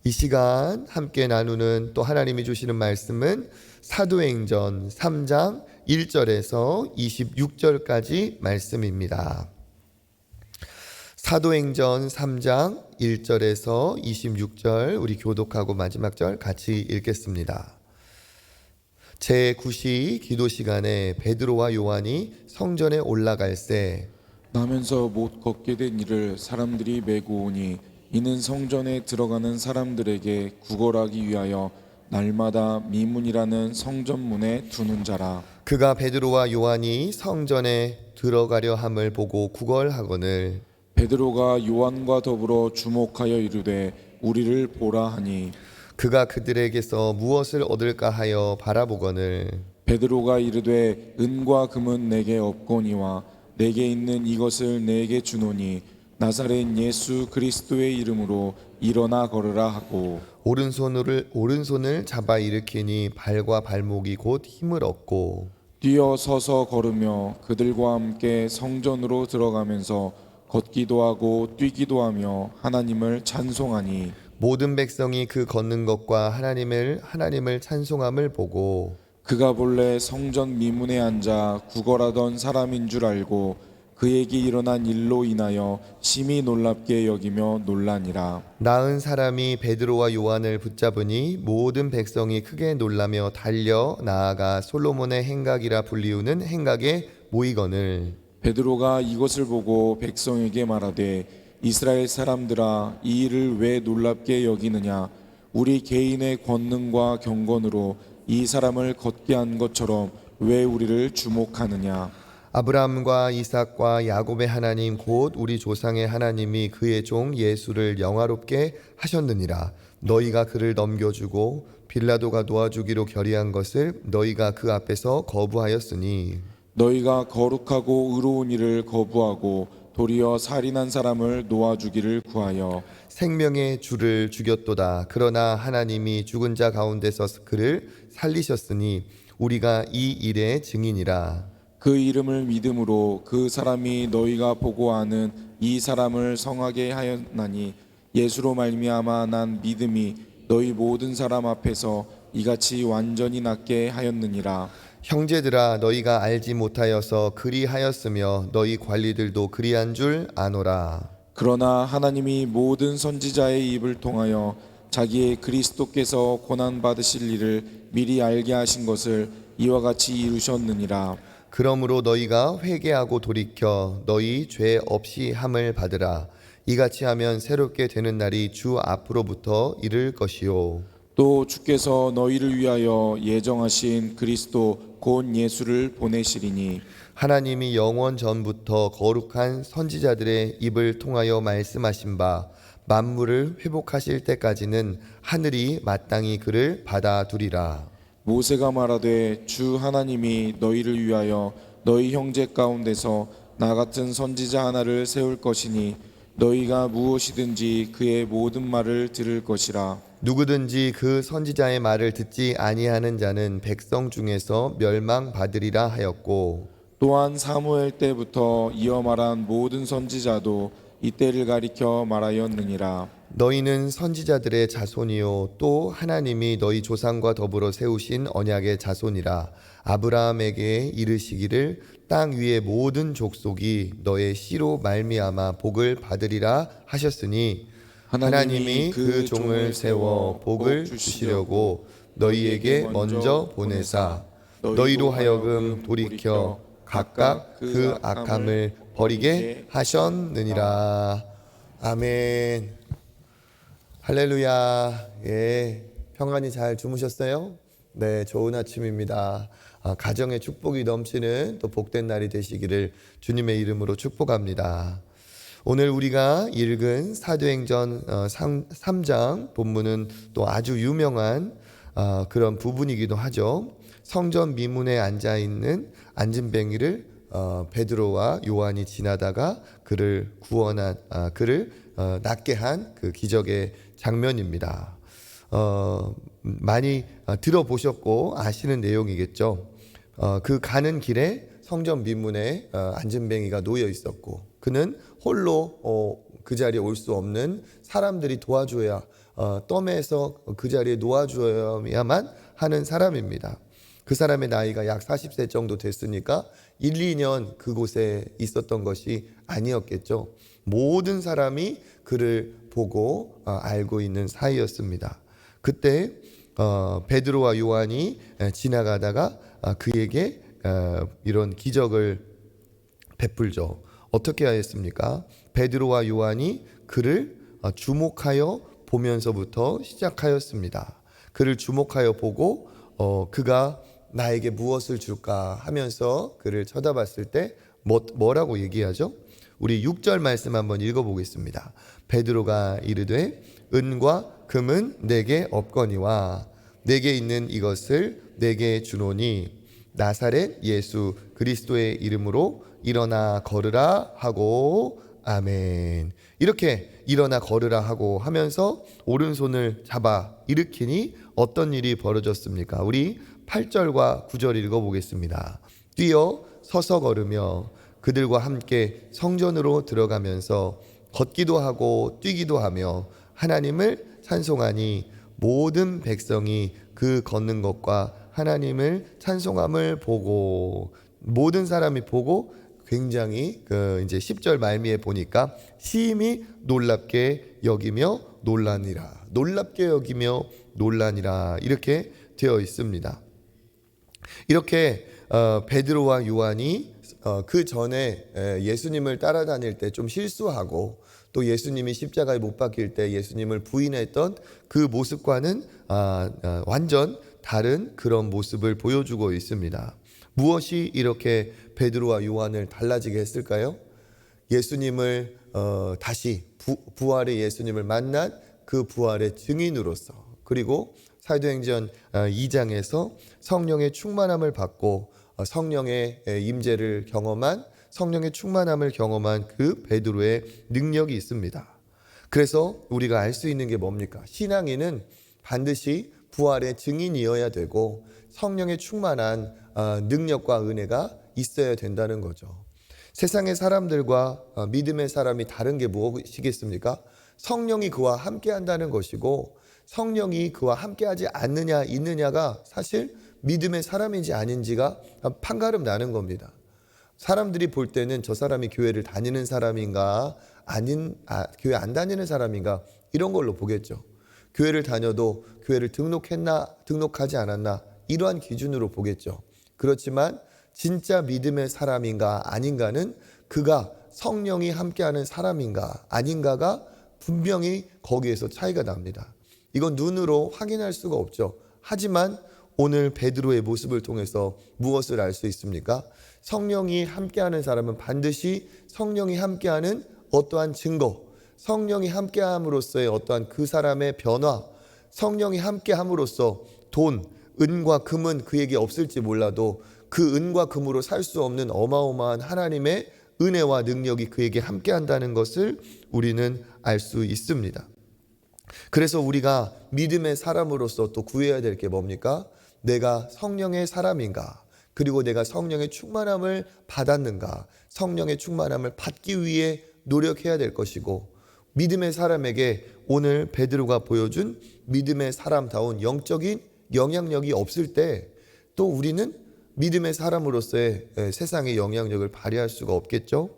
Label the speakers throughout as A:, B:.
A: 이 시간 함께 나누는 또 하나님이 주시는 말씀은 사도행전 3장 1절에서 26절까지 말씀입니다. 사도행전 3장 1절에서 26절 우리 교독하고 마지막 절 같이 읽겠습니다. 제9시 기도 시간에 베드로와 요한이 성전에 올라갈새
B: 나면서 못 걷게 된 이를 사람들이 메고 오니 이는 성전에 들어가는 사람들에게 구걸하기 위하여 날마다 미문이라는 성전문에 두는 자라.
A: 그가 베드로와 요한이 성전에 들어가려 함을 보고 구걸하거늘
B: 베드로가 요한과 더불어 주목하여 이르되 우리를 보라 하니
A: 그가 그들에게서 무엇을 얻을까 하여 바라보거늘
B: 베드로가 이르되 은과 금은 내게 없거니와 내게 있는 이것을 내게 주노니 나사렛 예수 그리스도의 이름으로 일어나 걸으라 하고
A: 오른손을 잡아 일으키니 발과 발목이 곧 힘을 얻고
B: 뛰어 서서 걸으며 그들과 함께 성전으로 들어가면서 걷기도 하고 뛰기도 하며 하나님을 찬송하니
A: 모든 백성이 그 걷는 것과 하나님을 찬송함을 보고
B: 그가 본래 성전 미문에 앉아 구걸하던 사람인 줄 알고 그에게 일어난 일로 인하여 심히 놀랍게 여기며 놀라니라.
A: 나은 사람이 베드로와 요한을 붙잡으니 모든 백성이 크게 놀라며 달려 나아가 솔로몬의 행각이라 불리우는 행각에 모이거늘
B: 베드로가 이것을 보고 백성에게 말하되 이스라엘 사람들아 이 일을 왜 놀랍게 여기느냐 우리 개인의 권능과 경건으로 이 사람을 걷게 한 것처럼 왜 우리를 주목하느냐.
A: 아브라함과 이삭과 야곱의 하나님 곧 우리 조상의 하나님이 그의 종 예수를 영화롭게 하셨느니라. 너희가 그를 넘겨주고 빌라도가 도와주기로 결의한 것을 너희가 그 앞에서 거부하였으니
B: 너희가 거룩하고 의로운 일을 거부하고 도리어 살인한 사람을 놓아주기를 구하여
A: 생명의 주를 죽였도다. 그러나 하나님이 죽은 자 가운데서 그를 살리셨으니 우리가 이 일의 증인이라.
B: 그 이름을 믿음으로 그 사람이 너희가 보고 아는 이 사람을 성하게 하였나니 예수로 말미암아 난 믿음이 너희 모든 사람 앞에서 이같이 완전히 낫게 하였느니라.
A: 형제들아 너희가 알지 못하여서 그리하였으며 너희 관리들도 그리한 줄 아노라.
B: 그러나 하나님이 모든 선지자의 입을 통하여 자기의 그리스도께서 고난 받으실 일을 미리 알게 하신 것을 이와 같이 이루셨느니라.
A: 그러므로 너희가 회개하고 돌이켜 너희 죄 없이 함을 받으라. 이같이 하면 새롭게 되는 날이 주 앞으로부터 이를 것이요
B: 또 주께서 너희를 위하여 예정하신 그리스도 곧 예수를 보내시리니
A: 하나님이 영원 전부터 거룩한 선지자들의 입을 통하여 말씀하신 바 만물을 회복하실 때까지는 하늘이 마땅히 그를 받아두리라.
B: 모세가 말하되 주 하나님이 너희를 위하여 너희 형제 가운데서 나 같은 선지자 하나를 세울 것이니 너희가 무엇이든지 그의 모든 말을 들을 것이라.
A: 누구든지 그 선지자의 말을 듣지 아니하는 자는 백성 중에서 멸망받으리라 하였고
B: 또한 사무엘 때부터 이어 말한 모든 선지자도 이때를 가리켜 말하였느니라.
A: 너희는 선지자들의 자손이요 또 하나님이 너희 조상과 더불어 세우신 언약의 자손이라. 아브라함에게 이르시기를 땅 위의 모든 족속이 너의 씨로 말미암아 복을 받으리라 하셨으니 하나님이 그 종을 세워 복을 주시려고 너희에게 먼저 보내사 너희로 하여금 돌이켜 각각 그 악함을 버리게 하셨느니라. 아멘. 할렐루야. 예, 평안히 잘 주무셨어요? 네, 좋은 아침입니다. 가정의 축복이 넘치는 또 복된 날이 되시기를 주님의 이름으로 축복합니다. 오늘 우리가 읽은 사도행전 3장 본문은 또 아주 유명한 그런 부분이기도 하죠. 성전 미문에 앉아있는 안진뱅이를 베드로와 요한이 지나다가 그를 구원한 그를 낫게 한 그 기적의 장면입니다. 많이 들어보셨고 아시는 내용이겠죠. 그 가는 길에 성전 미문에 안진뱅이가 놓여 있었고 그는 홀로 그 자리에 올 수 없는 사람들이 도와줘야 떠매서 그 자리에 놓아줘야만 하는 사람입니다. 그 사람의 나이가 약 40세 정도 됐으니까 1, 2년 그곳에 있었던 것이 아니었겠죠. 모든 사람이 그를 보고 알고 있는 사이였습니다. 그때 베드로와 요한이 지나가다가 그에게 이런 기적을 베풀죠. 어떻게 하였습니까? 베드로와 요한이 그를 주목하여 보면서부터 시작하였습니다. 그를 주목하여 보고 그가 나에게 무엇을 줄까 하면서 그를 쳐다봤을 때 뭐라고 얘기하죠? 우리 6절 말씀 한번 읽어보겠습니다. 베드로가 이르되 은과 금은 내게 없거니와 내게 있는 이것을 내게 주노니 나사렛 예수 그리스도의 이름으로 일어나 걸으라 하고 아멘. 이렇게 일어나 걸으라 하고 하면서 오른손을 잡아 일으키니 어떤 일이 벌어졌습니까? 우리 8절과 9절 읽어보겠습니다. 뛰어 서서 걸으며 그들과 함께 성전으로 들어가면서 걷기도 하고 뛰기도 하며 하나님을 찬송하니 모든 백성이 그 걷는 것과 하나님을 찬송함을 보고 모든 사람이 보고 굉장히 이제 10절 말미에 보니까 심히 놀랍게 여기며 놀라니라. 놀랍게 여기며 놀라니라. 이렇게 되어 있습니다. 이렇게 베드로와 요한이 그 전에 예수님을 따라다닐 때 좀 실수하고 또 예수님이 십자가에 못 박힐 때 예수님을 부인했던 그 모습과는 완전 다른 그런 모습을 보여주고 있습니다. 무엇이 이렇게 베드로와 요한을 달라지게 했을까요? 예수님을 다시 부활의 예수님을 만난 그 부활의 증인으로서, 그리고 사도행전 2장에서 성령의 충만함을 받고 성령의 임재를 경험한, 성령의 충만함을 경험한 그 베드로의 능력이 있습니다. 그래서 우리가 알 수 있는 게 뭡니까? 신앙인은 반드시 부활의 증인이어야 되고 성령의 충만한 능력과 은혜가 있어야 된다는 거죠. 세상의 사람들과 믿음의 사람이 다른 게 무엇이겠습니까? 성령이 그와 함께 한다는 것이고 성령이 그와 함께 하지 않느냐 있느냐가 사실 믿음의 사람인지 아닌지가 판가름 나는 겁니다. 사람들이 볼 때는 저 사람이 교회를 다니는 사람인가 교회 안 다니는 사람인가 이런 걸로 보겠죠. 교회를 다녀도 교회를 등록하지 않았나 이러한 기준으로 보겠죠. 그렇지만 진짜 믿음의 사람인가 아닌가는 그가 성령이 함께하는 사람인가 아닌가가 분명히 거기에서 차이가 납니다. 이건 눈으로 확인할 수가 없죠. 하지만 오늘 베드로의 모습을 통해서 무엇을 알 수 있습니까? 성령이 함께하는 사람은 반드시 성령이 함께하는 어떠한 증거, 성령이 함께함으로써의 어떠한 그 사람의 변화, 성령이 함께함으로써 돈, 은과 금은 그에게 없을지 몰라도 그 은과 금으로 살 수 없는 어마어마한 하나님의 은혜와 능력이 그에게 함께한다는 것을 우리는 알 수 있습니다. 그래서 우리가 믿음의 사람으로서 또 구해야 될 게 뭡니까? 내가 성령의 사람인가? 그리고 내가 성령의 충만함을 받았는가? 성령의 충만함을 받기 위해 노력해야 될 것이고, 믿음의 사람에게 오늘 베드로가 보여준 믿음의 사람다운 영적인 영향력이 없을 때 또 우리는 믿음의 사람으로서의 세상의 영향력을 발휘할 수가 없겠죠.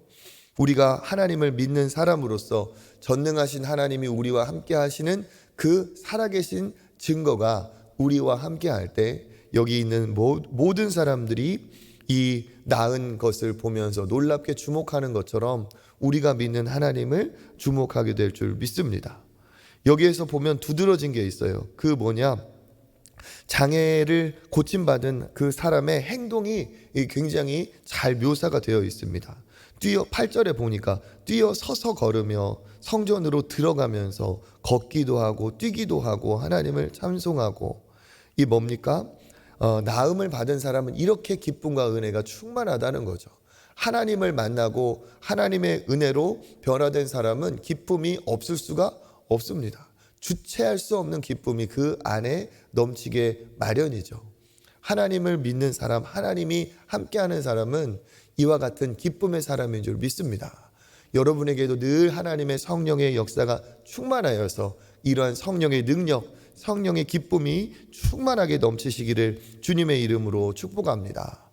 A: 우리가 하나님을 믿는 사람으로서 전능하신 하나님이 우리와 함께 하시는 그 살아계신 증거가 우리와 함께 할 때 여기 있는 모든 사람들이 이 나은 것을 보면서 놀랍게 주목하는 것처럼 우리가 믿는 하나님을 주목하게 될 줄 믿습니다. 여기에서 보면 두드러진 게 있어요. 그 뭐냐? 장애를 고침받은 그 사람의 행동이 굉장히 잘 묘사가 되어 있습니다. 8절에 보니까 뛰어 서서 걸으며 성전으로 들어가면서 걷기도 하고 뛰기도 하고 하나님을 찬송하고, 이 뭡니까? 나음을 받은 사람은 이렇게 기쁨과 은혜가 충만하다는 거죠. 하나님을 만나고 하나님의 은혜로 변화된 사람은 기쁨이 없을 수가 없습니다. 주체할 수 없는 기쁨이 그 안에 넘치게 마련이죠. 하나님을 믿는 사람, 하나님이 함께하는 사람은 이와 같은 기쁨의 사람인 줄 믿습니다. 여러분에게도 늘 하나님의 성령의 역사가 충만하여서 이러한 성령의 능력, 성령의 기쁨이 충만하게 넘치시기를 주님의 이름으로 축복합니다.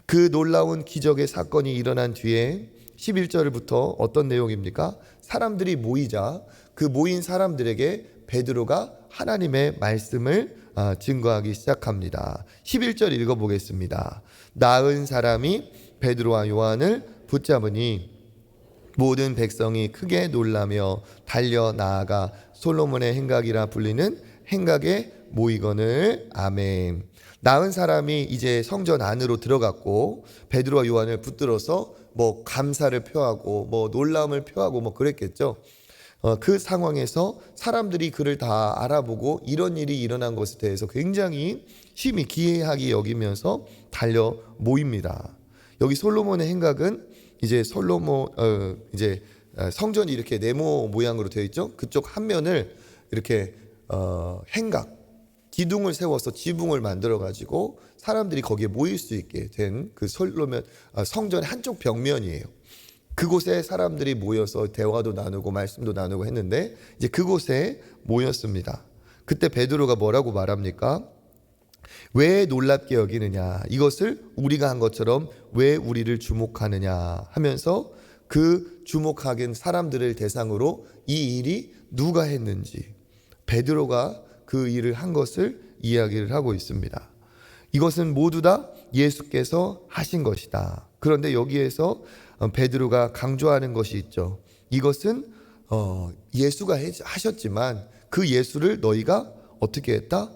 A: 그 놀라운 기적의 사건이 일어난 뒤에 11절부터 어떤 내용입니까? 사람들이 모이자 그 모인 사람들에게 베드로가 하나님의 말씀을 증거하기 시작합니다. 11절 읽어보겠습니다. 나은 사람이 베드로와 요한을 붙잡으니 모든 백성이 크게 놀라며 달려 나아가 솔로몬의 행각이라 불리는 행각에 모이거늘. 아멘. 나은 사람이 이제 성전 안으로 들어갔고 베드로와 요한을 붙들어서 감사를 표하고 놀라움을 표하고 그랬겠죠. 그 상황에서 사람들이 그를 다 알아보고 이런 일이 일어난 것에 대해서 굉장히 심히 기이하게 여기면서 달려 모입니다. 여기 솔로몬의 행각은 이제 성전이 이렇게 네모 모양으로 되어 있죠. 그쪽 한 면을 이렇게 행각 기둥을 세워서 지붕을 만들어 가지고 사람들이 거기에 모일 수 있게 된 그 솔로몬 성전의 한쪽 벽면이에요. 그곳에 사람들이 모여서 대화도 나누고 말씀도 나누고 했는데 이제 그곳에 모였습니다. 그때 베드로가 뭐라고 말합니까? 왜 놀랍게 여기느냐? 이것을 우리가 한 것처럼 왜 우리를 주목하느냐? 하면서 그 주목하긴 사람들을 대상으로 이 일이 누가 했는지 베드로가 그 일을 한 것을 이야기를 하고 있습니다. 이것은 모두 다 예수께서 하신 것이다. 그런데 여기에서 베드로가 강조하는 것이 있죠. 이것은 예수가 하셨지만 그 예수를 너희가 어떻게 했다?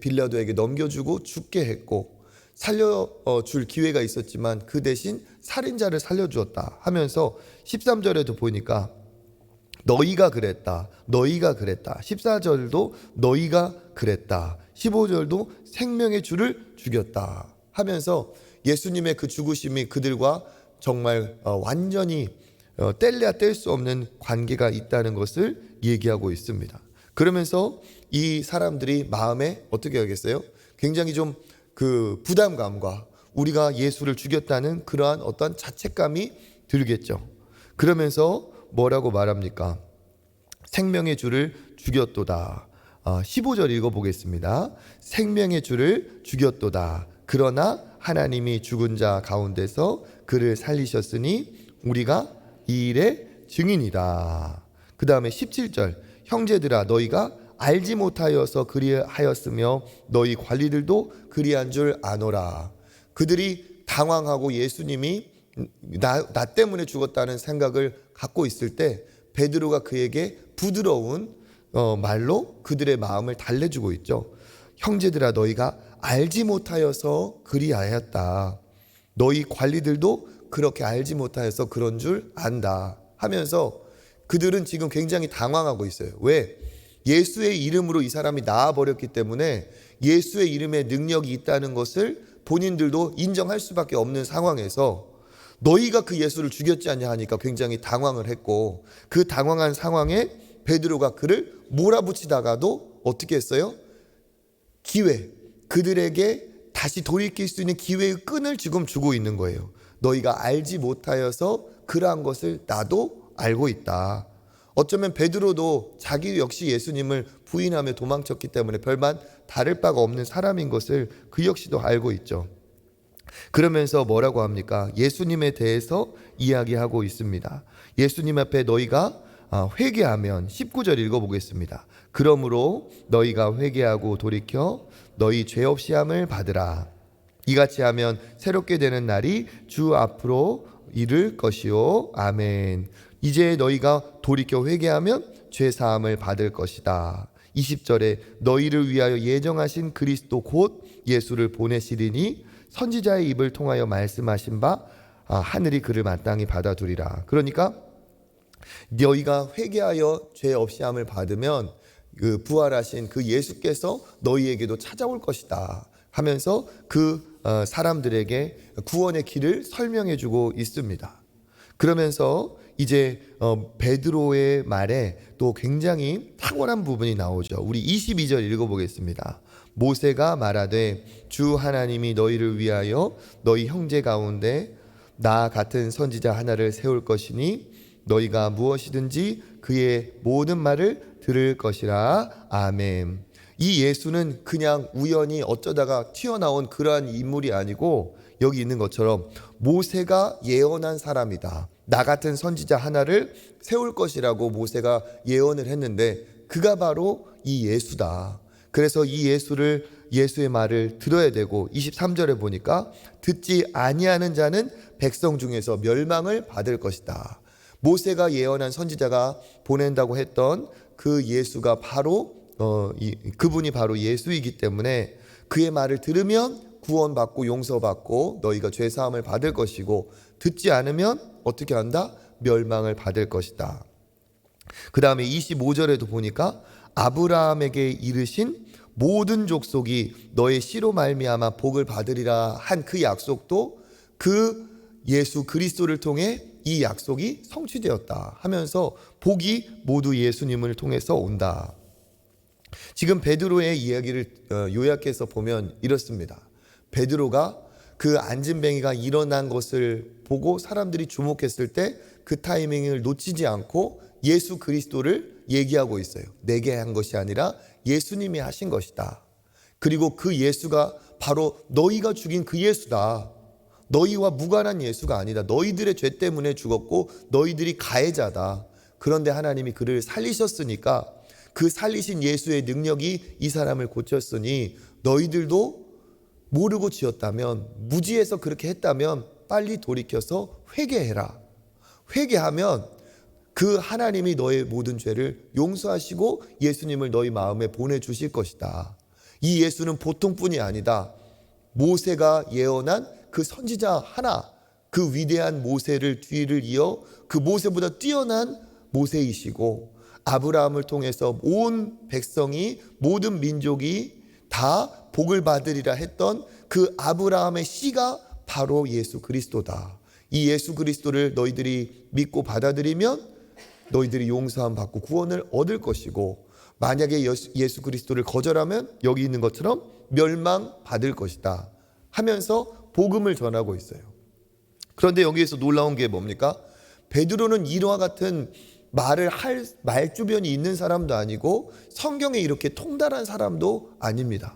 A: 빌라도에게 넘겨주고 죽게 했고 살려줄 기회가 있었지만 그 대신 살인자를 살려주었다 하면서 13절에도 보니까 너희가 그랬다. 너희가 그랬다. 14절도 너희가 그랬다. 15절도 생명의 주를 죽였다 하면서 예수님의 그 죽으심이 그들과 정말 완전히 뗄래야 뗄 수 없는 관계가 있다는 것을 얘기하고 있습니다. 그러면서 이 사람들이 마음에 어떻게 하겠어요? 굉장히 좀 그 부담감과 우리가 예수를 죽였다는 그러한 어떤 자책감이 들겠죠. 그러면서 뭐라고 말합니까? 생명의 주를 죽였도다. 15절 읽어보겠습니다. 생명의 주를 죽였도다. 그러나 하나님이 죽은 자 가운데서 그를 살리셨으니 우리가 이 일의 증인이다. 그 다음에 17절 형제들아 너희가 알지 못하여서 그리하였으며 너희 관리들도 그리한 줄 아노라. 그들이 당황하고 예수님이 나 때문에 죽었다는 생각을 갖고 있을 때 베드로가 그에게 부드러운 말로 그들의 마음을 달래주고 있죠. 형제들아 너희가 알지 못하여서 그리하였다. 너희 관리들도 그렇게 알지 못하여서 그런 줄 안다 하면서 그들은 지금 굉장히 당황하고 있어요. 왜? 예수의 이름으로 이 사람이 나아버렸기 때문에 예수의 이름에 능력이 있다는 것을 본인들도 인정할 수밖에 없는 상황에서 너희가 그 예수를 죽였지 않냐 하니까 굉장히 당황을 했고 그 당황한 상황에 베드로가 그를 몰아붙이다가도 어떻게 했어요? 그들에게 다시 돌이킬 수 있는 기회의 끈을 지금 주고 있는 거예요. 너희가 알지 못하여서 그러한 것을 나도 알고 있다. 어쩌면 베드로도 자기 역시 예수님을 부인하며 도망쳤기 때문에 별반 다를 바가 없는 사람인 것을 그 역시도 알고 있죠. 그러면서 뭐라고 합니까? 예수님에 대해서 이야기하고 있습니다. 예수님 앞에 너희가 회개하면 19절 읽어보겠습니다. 그러므로 너희가 회개하고 돌이켜 너희 죄 없이 함을 받으라. 이같이 하면 새롭게 되는 날이 주 앞으로 이를 것이요. 아멘. 이제 너희가 돌이켜 회개하면 죄 사함을 받을 것이다. 20절에 너희를 위하여 예정하신 그리스도 곧 예수를 보내시리니 선지자의 입을 통하여 말씀하신 바 하늘이 그를 마땅히 받아두리라. 그러니까 너희가 회개하여 죄 없이 함을 받으면 그 부활하신 그 예수께서 너희에게도 찾아올 것이다 하면서 그 사람들에게 구원의 길을 설명해 주고 있습니다. 그러면서 이제 베드로의 말에 또 굉장히 탁월한 부분이 나오죠. 우리 22절 읽어보겠습니다. 모세가 말하되 주 하나님이 너희를 위하여 너희 형제 가운데 나 같은 선지자 하나를 세울 것이니 너희가 무엇이든지 그의 모든 말을 들을 것이라. 아멘. 이 예수는 그냥 우연히 어쩌다가 튀어나온 그러한 인물이 아니고 여기 있는 것처럼 모세가 예언한 사람이다. 나 같은 선지자 하나를 세울 것이라고 모세가 예언을 했는데 그가 바로 이 예수다. 그래서 이 예수의 말을 들어야 되고 23절에 보니까 듣지 아니하는 자는 백성 중에서 멸망을 받을 것이다. 모세가 예언한 선지자가 보낸다고 했던 그 예수가 바로 그분이 바로 예수이기 때문에 그의 말을 들으면 구원받고 용서받고 너희가 죄사함을 받을 것이고 듣지 않으면 어떻게 한다? 멸망을 받을 것이다. 그 다음에 25절에도 보니까 아브라함에게 이르신 모든 족속이 너의 씨로 말미암아 복을 받으리라 한 그 약속도 그 예수 그리스도를 통해 이 약속이 성취되었다 하면서 복이 모두 예수님을 통해서 온다. 지금 베드로의 이야기를 요약해서 보면 이렇습니다. 베드로가 그 안진뱅이가 일어난 것을 보고 사람들이 주목했을 때 그 타이밍을 놓치지 않고 예수 그리스도를 얘기하고 있어요. 내게 한 것이 아니라 예수님이 하신 것이다. 그리고 그 예수가 바로 너희가 죽인 그 예수다. 너희와 무관한 예수가 아니다. 너희들의 죄 때문에 죽었고 너희들이 가해자다. 그런데 하나님이 그를 살리셨으니까 그 살리신 예수의 능력이 이 사람을 고쳤으니 너희들도 모르고 지었다면, 무지해서 그렇게 했다면 빨리 돌이켜서 회개해라. 회개하면 그 하나님이 너의 모든 죄를 용서하시고 예수님을 너희 마음에 보내주실 것이다. 이 예수는 보통뿐이 아니다. 모세가 예언한 그 선지자 하나, 그 위대한 모세를 뒤를 이어 그 모세보다 뛰어난 모세이시고 아브라함을 통해서 온 백성이 모든 민족이 다 복을 받으리라 했던 그 아브라함의 씨가 바로 예수 그리스도다. 이 예수 그리스도를 너희들이 믿고 받아들이면 너희들이 용서함 받고 구원을 얻을 것이고 만약에 예수 그리스도를 거절하면 여기 있는 것처럼 멸망받을 것이다 하면서 복음을 전하고 있어요. 그런데 여기에서 놀라운 게 뭡니까? 베드로는 이와 같은 말을 할 말주변이 있는 사람도 아니고 성경에 이렇게 통달한 사람도 아닙니다.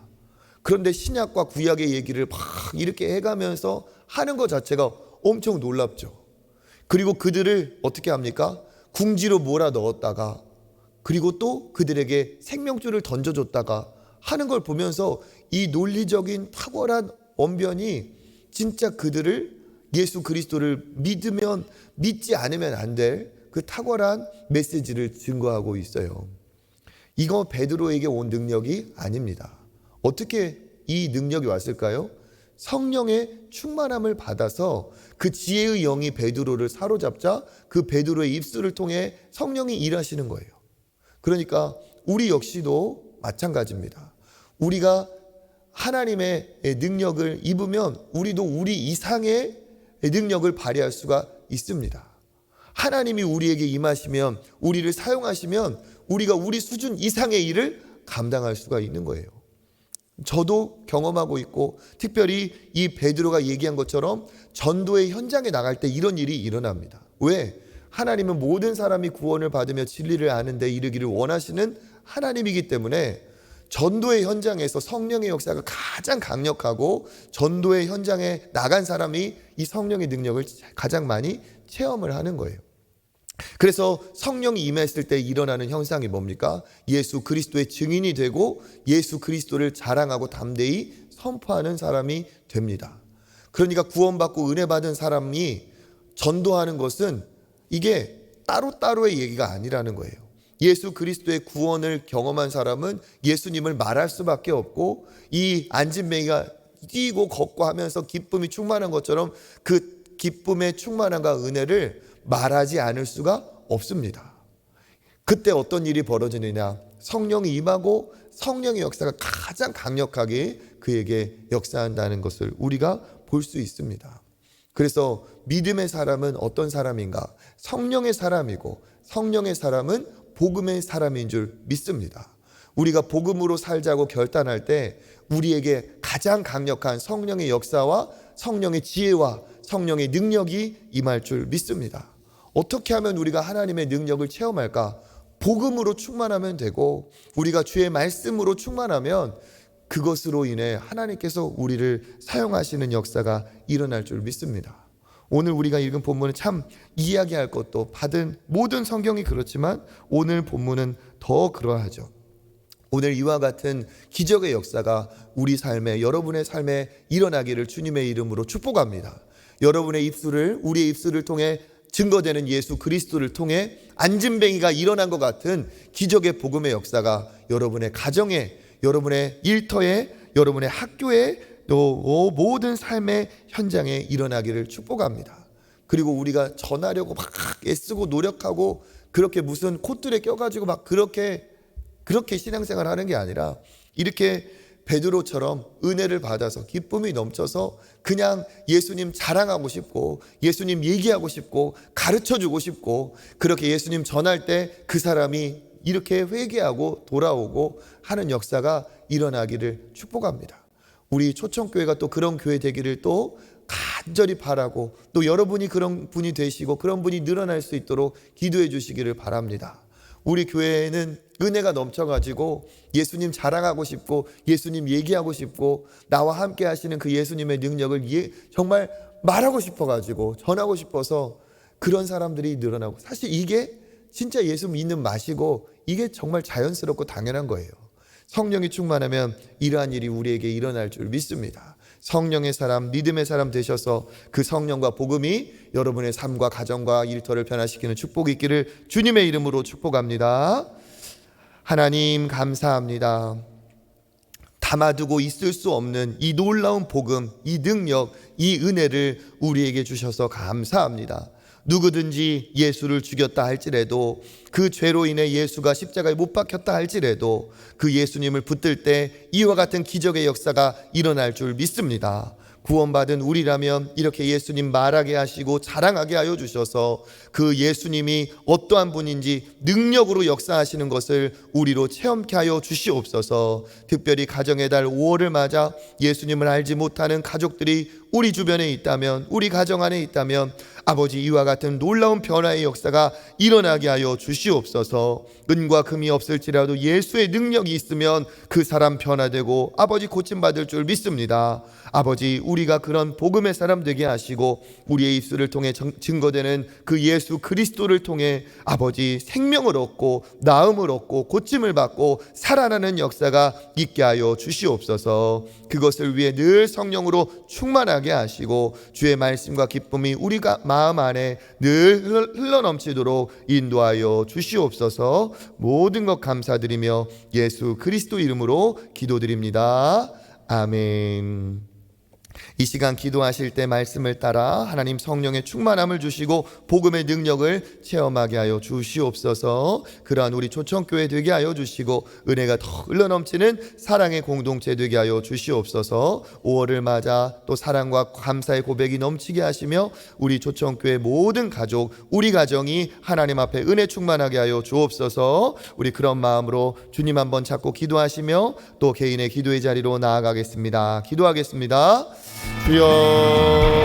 A: 그런데 신약과 구약의 얘기를 막 이렇게 해가면서 하는 것 자체가 엄청 놀랍죠. 그리고 그들을 어떻게 합니까? 궁지로 몰아 넣었다가 그리고 또 그들에게 생명줄을 던져줬다가 하는 걸 보면서 이 논리적인 탁월한 언변이 진짜 그들을 예수 그리스도를 믿으면 믿지 않으면 안 될 그 탁월한 메시지를 증거하고 있어요. 이거 베드로에게 온 능력이 아닙니다. 어떻게 이 능력이 왔을까요? 성령의 충만함을 받아서 그 지혜의 영이 베드로를 사로잡자 그 베드로의 입술을 통해 성령이 일하시는 거예요. 그러니까 우리 역시도 마찬가지입니다. 우리가 하나님의 능력을 입으면 우리도 우리 이상의 능력을 발휘할 수가 있습니다. 하나님이 우리에게 임하시면 우리를 사용하시면 우리가 우리 수준 이상의 일을 감당할 수가 있는 거예요. 저도 경험하고 있고 특별히 이 베드로가 얘기한 것처럼 전도의 현장에 나갈 때 이런 일이 일어납니다. 왜? 하나님은 모든 사람이 구원을 받으며 진리를 아는 데 이르기를 원하시는 하나님이기 때문에 전도의 현장에서 성령의 역사가 가장 강력하고 전도의 현장에 나간 사람이 이 성령의 능력을 가장 많이 체험을 하는 거예요. 그래서 성령이 임했을 때 일어나는 현상이 뭡니까? 예수 그리스도의 증인이 되고 예수 그리스도를 자랑하고 담대히 선포하는 사람이 됩니다. 그러니까 구원받고 은혜 받은 사람이 전도하는 것은 이게 따로따로의 얘기가 아니라는 거예요. 예수 그리스도의 구원을 경험한 사람은 예수님을 말할 수밖에 없고 이 안진뱅이가 뛰고 걷고 하면서 기쁨이 충만한 것처럼 그 기쁨의 충만함과 은혜를 말하지 않을 수가 없습니다. 그때 어떤 일이 벌어지느냐? 성령이 임하고 성령의 역사가 가장 강력하게 그에게 역사한다는 것을 우리가 볼 수 있습니다. 그래서 믿음의 사람은 어떤 사람인가? 성령의 사람이고 성령의 사람은 복음의 사람인 줄 믿습니다. 우리가 복음으로 살자고 결단할 때 우리에게 가장 강력한 성령의 역사와 성령의 지혜와 성령의 능력이 임할 줄 믿습니다. 어떻게 하면 우리가 하나님의 능력을 체험할까? 복음으로 충만하면 되고 우리가 주의 말씀으로 충만하면 그것으로 인해 하나님께서 우리를 사용하시는 역사가 일어날 줄 믿습니다. 오늘 우리가 읽은 본문은 참 이야기할 것도 받은 모든 성경이 그렇지만 오늘 본문은 더 그러하죠. 오늘 이와 같은 기적의 역사가 우리 삶에, 여러분의 삶에 일어나기를 주님의 이름으로 축복합니다. 여러분의 입술을, 우리의 입술을 통해 증거되는 예수 그리스도를 통해 안진뱅이가 일어난 것 같은 기적의 복음의 역사가 여러분의 가정에, 여러분의 일터에, 여러분의 학교에, 또 모든 삶의 현장에 일어나기를 축복합니다. 그리고 우리가 전하려고 막 애쓰고 노력하고 그렇게 무슨 콧줄에 껴가지고 막 그렇게 신앙생활 하는 게 아니라 이렇게 베드로처럼 은혜를 받아서 기쁨이 넘쳐서 그냥 예수님 자랑하고 싶고 예수님 얘기하고 싶고 가르쳐주고 싶고 그렇게 예수님 전할 때 그 사람이 이렇게 회개하고 돌아오고 하는 역사가 일어나기를 축복합니다. 우리 초청교회가 또 그런 교회 되기를 또 간절히 바라고 또 여러분이 그런 분이 되시고 그런 분이 늘어날 수 있도록 기도해 주시기를 바랍니다. 우리 교회에는 은혜가 넘쳐가지고 예수님 자랑하고 싶고 예수님 얘기하고 싶고 나와 함께 하시는 그 예수님의 능력을 정말 말하고 싶어가지고 전하고 싶어서 그런 사람들이 늘어나고, 사실 이게 진짜 예수 믿는 맛이고 이게 정말 자연스럽고 당연한 거예요. 성령이 충만하면 이러한 일이 우리에게 일어날 줄 믿습니다. 성령의 사람, 믿음의 사람 되셔서 그 성령과 복음이 여러분의 삶과 가정과 일터를 변화시키는 축복이 있기를 주님의 이름으로 축복합니다. 하나님 감사합니다. 담아두고 있을 수 없는 이 놀라운 복음, 이 능력, 이 은혜를 우리에게 주셔서 감사합니다. 누구든지 예수를 죽였다 할지라도, 그 죄로 인해 예수가 십자가에 못 박혔다 할지라도 그 예수님을 붙들 때 이와 같은 기적의 역사가 일어날 줄 믿습니다. 구원받은 우리라면 이렇게 예수님 말하게 하시고 자랑하게 하여 주셔서 그 예수님이 어떠한 분인지 능력으로 역사하시는 것을 우리로 체험케 하여 주시옵소서. 특별히 가정의 달 5월을 맞아 예수님을 알지 못하는 가족들이 우리 주변에 있다면, 우리 가정 안에 있다면 아버지 이와 같은 놀라운 변화의 역사가 일어나게 하여 주시옵소서. 은과 금이 없을지라도 예수의 능력이 있으면 그 사람 변화되고 아버지 고침받을 줄 믿습니다. 아버지 우리가 그런 복음의 사람 되게 하시고 우리의 입술을 통해 증거되는 그 예수 그리스도를 통해 아버지 생명을 얻고 나음을 얻고 고침을 받고 살아나는 역사가 있게 하여 주시옵소서. 그것을 위해 늘 성령으로 충만하게 하시고 주의 말씀과 기쁨이 우리가 마음 안에 늘 흘러넘치도록 인도하여 주시옵소서. 모든 것 감사드리며 예수 그리스도 이름으로 기도드립니다. 아멘. 이 시간 기도하실 때 말씀을 따라 하나님 성령의 충만함을 주시고 복음의 능력을 체험하게 하여 주시옵소서. 그러한 우리 초청교회 되게 하여 주시고 은혜가 더 흘러넘치는 사랑의 공동체 되게 하여 주시옵소서. 5월을 맞아 또 사랑과 감사의 고백이 넘치게 하시며 우리 초청교회 모든 가족, 우리 가정이 하나님 앞에 은혜 충만하게 하여 주옵소서. 우리 그런 마음으로 주님 한번 잡고 기도하시며 또 개인의 기도의 자리로 나아가겠습니다. 기도하겠습니다. 주여